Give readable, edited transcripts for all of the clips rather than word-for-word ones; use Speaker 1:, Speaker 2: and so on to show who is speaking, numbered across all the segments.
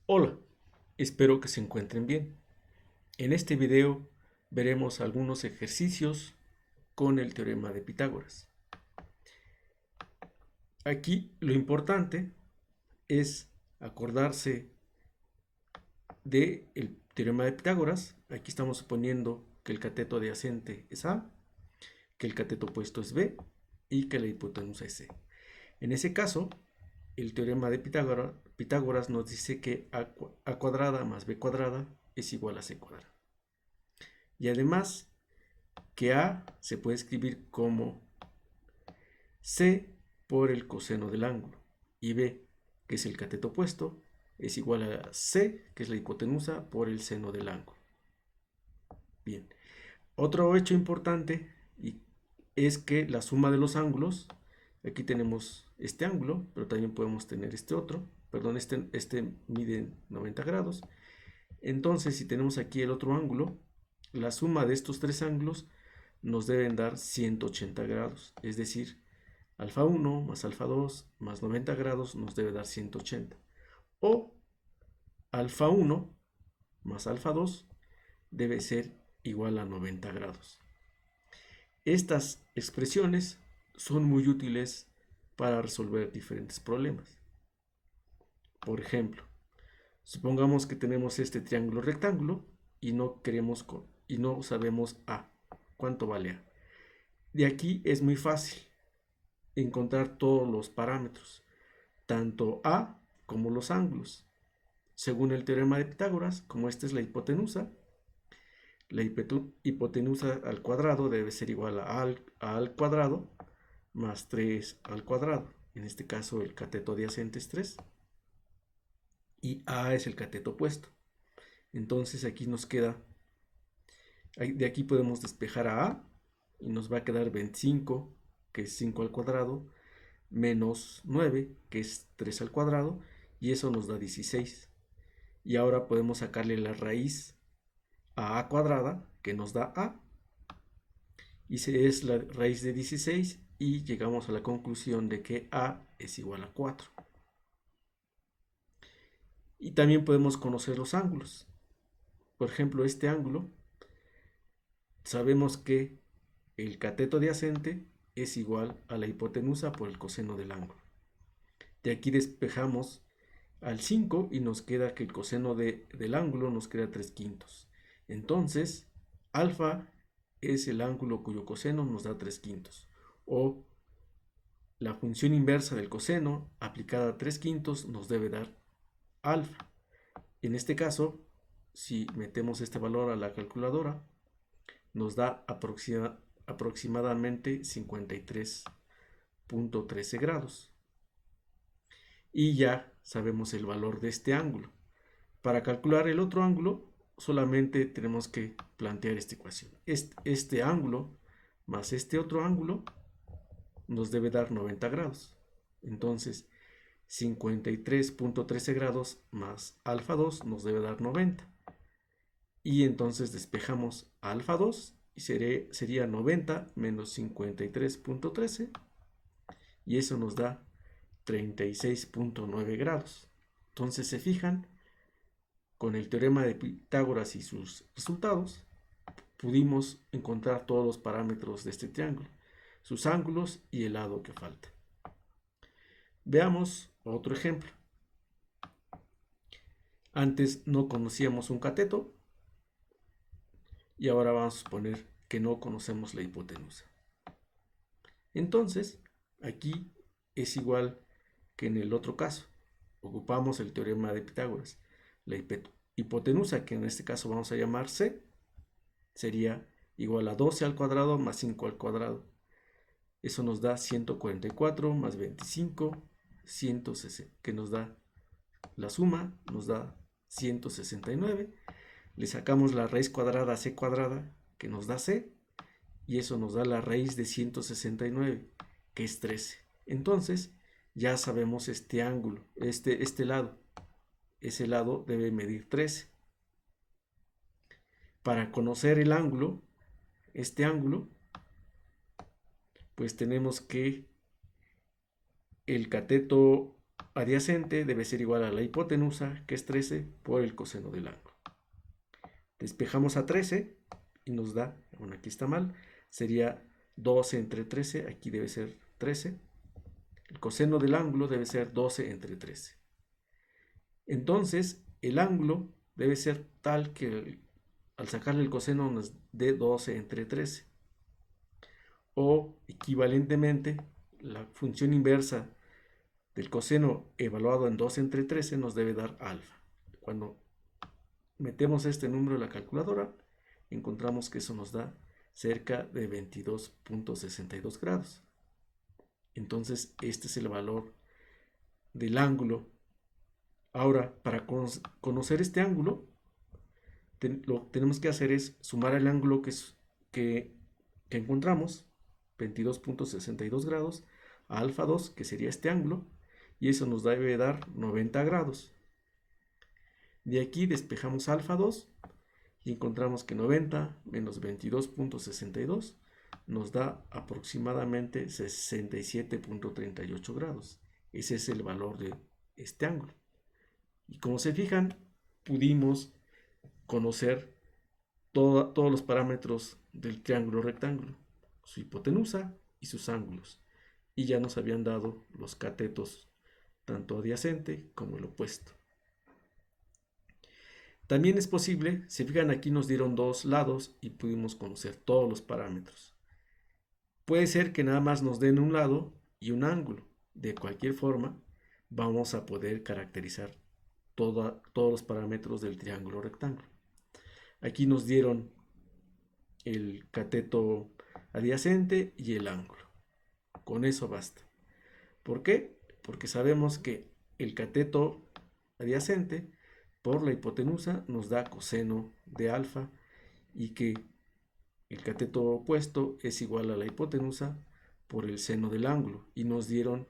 Speaker 1: Hola, espero que se encuentren bien. En este video veremos algunos ejercicios con el teorema de Pitágoras. Aquí lo importante es acordarse del teorema de Pitágoras. Aquí estamos suponiendo que el cateto adyacente es A, que el cateto opuesto es B y que la hipotenusa es C. En ese caso, el teorema de Pitágoras nos dice que A cuadrada más B cuadrada es igual a C cuadrada. Y además que A se puede escribir como C por el coseno del ángulo y B, que es el cateto opuesto, es igual a C, que es la hipotenusa, por el seno del ángulo. Bien, otro hecho importante es que la suma de los ángulos, aquí tenemos este ángulo, pero también podemos tener este otro, perdón, este mide 90 grados. Entonces, si tenemos aquí el otro ángulo, la suma de estos tres ángulos nos deben dar 180 grados, es decir, alfa 1 más alfa 2 más 90 grados nos debe dar 180. O alfa 1 más alfa 2 debe ser igual a 90 grados. Estas expresiones son muy útiles para resolver diferentes problemas. Por ejemplo, supongamos que tenemos este triángulo rectángulo y no sabemos A. ¿Cuánto vale A? De aquí es muy fácil encontrar todos los parámetros, tanto A como los ángulos. Según el teorema de Pitágoras, como esta es la hipotenusa al cuadrado debe ser igual a al cuadrado más 3 al cuadrado. En este caso el cateto adyacente es 3 y A es el cateto opuesto. Entonces aquí nos queda, de aquí podemos despejar a A y nos va a quedar 25, que es 5 al cuadrado, menos 9, que es 3 al cuadrado, y eso nos da 16. Y ahora podemos sacarle la raíz a cuadrada, que nos da A, y es la raíz de 16, y llegamos a la conclusión de que A es igual a 4. Y también podemos conocer los ángulos. Por ejemplo, este ángulo, sabemos que el cateto adyacente es igual a la hipotenusa por el coseno del ángulo. De aquí despejamos al 5 y nos queda que el coseno del ángulo nos queda 3 quintos. Entonces, alfa es el ángulo cuyo coseno nos da 3 quintos. O la función inversa del coseno aplicada a 3 quintos nos debe dar alfa. En este caso, si metemos este valor a la calculadora, nos da aproximadamente 53.13 grados. Y ya sabemos el valor de este ángulo. Para calcular el otro ángulo, solamente tenemos que plantear esta ecuación. Este ángulo más este otro ángulo nos debe dar 90 grados. Entonces, 53.13 grados más alfa 2 nos debe dar 90. Y entonces despejamos alfa 2 y sería 90 menos 53.13 y eso nos da 36.9 grados. Entonces se fijan, con el teorema de Pitágoras y sus resultados, pudimos encontrar todos los parámetros de este triángulo, sus ángulos y el lado que falta. Veamos otro ejemplo. Antes no conocíamos un cateto y ahora vamos a suponer que no conocemos la hipotenusa. Entonces, aquí es igual que en el otro caso. Ocupamos el teorema de Pitágoras. La hipotenusa, que en este caso vamos a llamar C, sería igual a 12 al cuadrado más 5 al cuadrado. Eso nos da 144 más 25, 160, que nos da la suma, nos da 169. Le sacamos la raíz cuadrada a C cuadrada, que nos da C, y eso nos da la raíz de 169, que es 13. Entonces, ya sabemos este ángulo, este lado. Ese lado debe medir 13. Para conocer el ángulo, este ángulo, pues tenemos que el cateto adyacente debe ser igual a la hipotenusa, que es 13, por el coseno del ángulo. Despejamos a 13 y nos da, bueno, aquí está mal, sería 12 entre 13, aquí debe ser 13. El coseno del ángulo debe ser 12 entre 13. Entonces, el ángulo debe ser tal que al sacarle el coseno nos dé 12 entre 13. O, equivalentemente, la función inversa del coseno evaluado en 2 entre 13 nos debe dar alfa. Cuando metemos este número en la calculadora, encontramos que eso nos da cerca de 22.62 grados. Entonces, este es el valor del ángulo. Ahora, para conocer este ángulo, lo que tenemos que hacer es sumar el ángulo que encontramos, 22.62 grados, a alfa 2, que sería este ángulo, y eso nos debe dar 90 grados. De aquí despejamos alfa 2 y encontramos que 90 menos 22.62 nos da aproximadamente 67.38 grados. Ese es el valor de este ángulo. Y como se fijan, pudimos conocer todos los parámetros del triángulo rectángulo, su hipotenusa y sus ángulos. Y ya nos habían dado los catetos, tanto adyacente como el opuesto. También es posible, si fijan aquí nos dieron dos lados y pudimos conocer todos los parámetros. Puede ser que nada más nos den un lado y un ángulo. De cualquier forma, vamos a poder caracterizar todos los parámetros del triángulo rectángulo. Aquí nos dieron el cateto adyacente y el ángulo. Con eso basta. ¿Por qué? Porque sabemos que el cateto adyacente por la hipotenusa nos da coseno de alfa y que el cateto opuesto es igual a la hipotenusa por el seno del ángulo, y nos dieron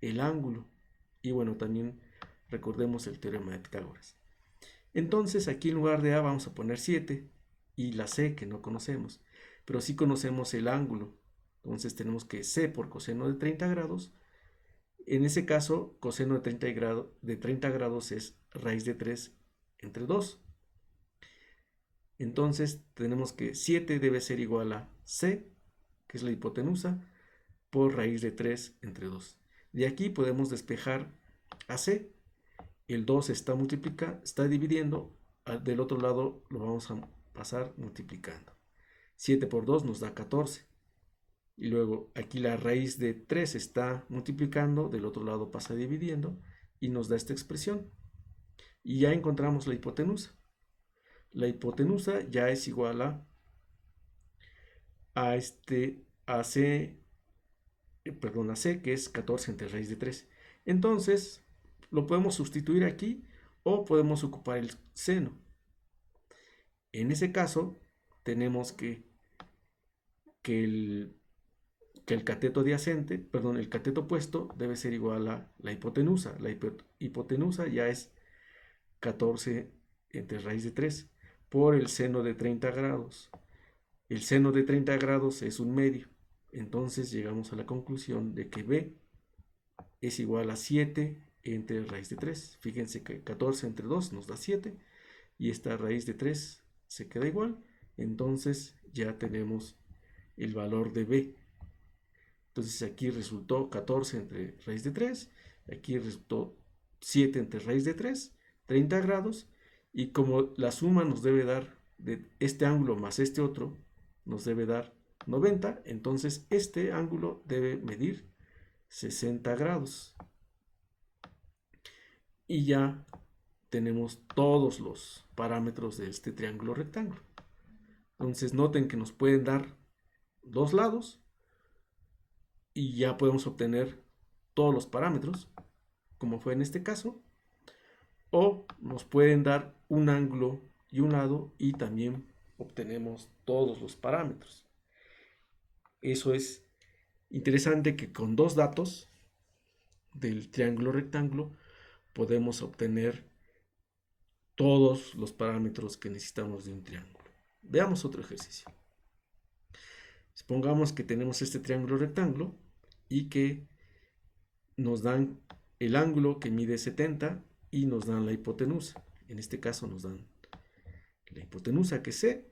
Speaker 1: el ángulo. Y bueno, también recordemos el teorema de Pitágoras. Entonces aquí en lugar de A vamos a poner 7 y la C que no conocemos, pero sí conocemos el ángulo. Entonces tenemos que C por coseno de 30 grados. En ese caso, coseno de 30 grados es raíz de 3 entre 2. Entonces tenemos que 7 debe ser igual a C, que es la hipotenusa, por raíz de 3 entre 2. De aquí podemos despejar a C. El 2 está dividiendo, del otro lado lo vamos a pasar multiplicando. 7 por 2 nos da 14. Y luego aquí la raíz de 3 está multiplicando, del otro lado pasa dividiendo y nos da esta expresión. Y ya encontramos la hipotenusa. La hipotenusa ya es igual a C, que es 14 entre raíz de 3. Entonces, lo podemos sustituir aquí o podemos ocupar el seno. En ese caso, tenemos que el cateto adyacente, perdón, el cateto opuesto debe ser igual a la hipotenusa. La hipotenusa ya es 14 entre raíz de 3 por el seno de 30 grados. El seno de 30 grados es un medio. Entonces llegamos a la conclusión de que B es igual a 7 entre raíz de 3. Fíjense que 14 entre 2 nos da 7 y esta raíz de 3 se queda igual. Entonces ya tenemos el valor de B. Entonces aquí resultó 14 entre raíz de 3, aquí resultó 7 entre raíz de 3, 30 grados, y como la suma nos debe dar de este ángulo más este otro, nos debe dar 90, entonces este ángulo debe medir 60 grados. Y ya tenemos todos los parámetros de este triángulo rectángulo. Entonces noten que nos pueden dar dos lados y ya podemos obtener todos los parámetros, como fue en este caso, o nos pueden dar un ángulo y un lado y también obtenemos todos los parámetros. Eso es interesante, que con dos datos del triángulo rectángulo podemos obtener todos los parámetros que necesitamos de un triángulo. Veamos otro ejercicio. Supongamos que tenemos este triángulo rectángulo y que nos dan el ángulo que mide 70 y nos dan la hipotenusa. En este caso nos dan la hipotenusa, que es C,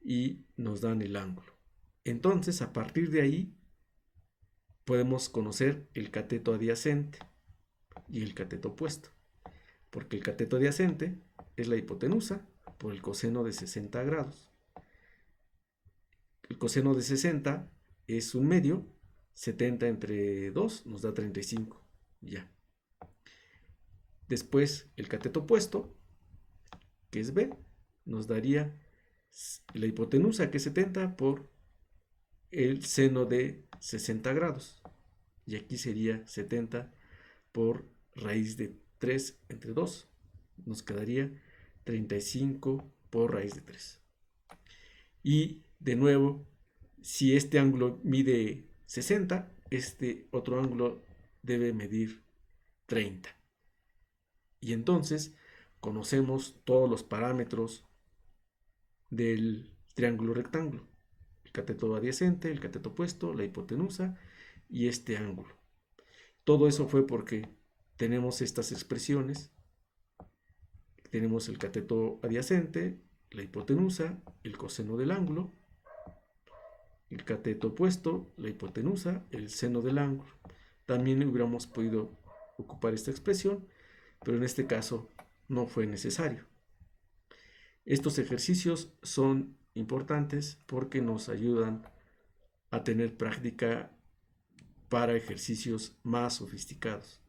Speaker 1: y nos dan el ángulo. Entonces, a partir de ahí, podemos conocer el cateto adyacente y el cateto opuesto, porque el cateto adyacente es la hipotenusa por el coseno de 60 grados. El coseno de 60 es un medio, 70 entre 2 nos da 35, ya. Después, el cateto opuesto, que es B, nos daría la hipotenusa, que es 70, por el seno de 60 grados. Y aquí sería 70 por raíz de 3 entre 2. Nos quedaría 35 por raíz de 3. Y de nuevo, si este ángulo mide 60, este otro ángulo debe medir 30. Y entonces conocemos todos los parámetros del triángulo rectángulo: el cateto adyacente, el cateto opuesto, la hipotenusa y este ángulo. Todo eso fue porque tenemos estas expresiones. Tenemos el cateto adyacente, la hipotenusa, el coseno del ángulo, el cateto opuesto, la hipotenusa, el seno del ángulo. También hubiéramos podido ocupar esta expresión, pero en este caso no fue necesario. Estos ejercicios son importantes porque nos ayudan a tener práctica para ejercicios más sofisticados.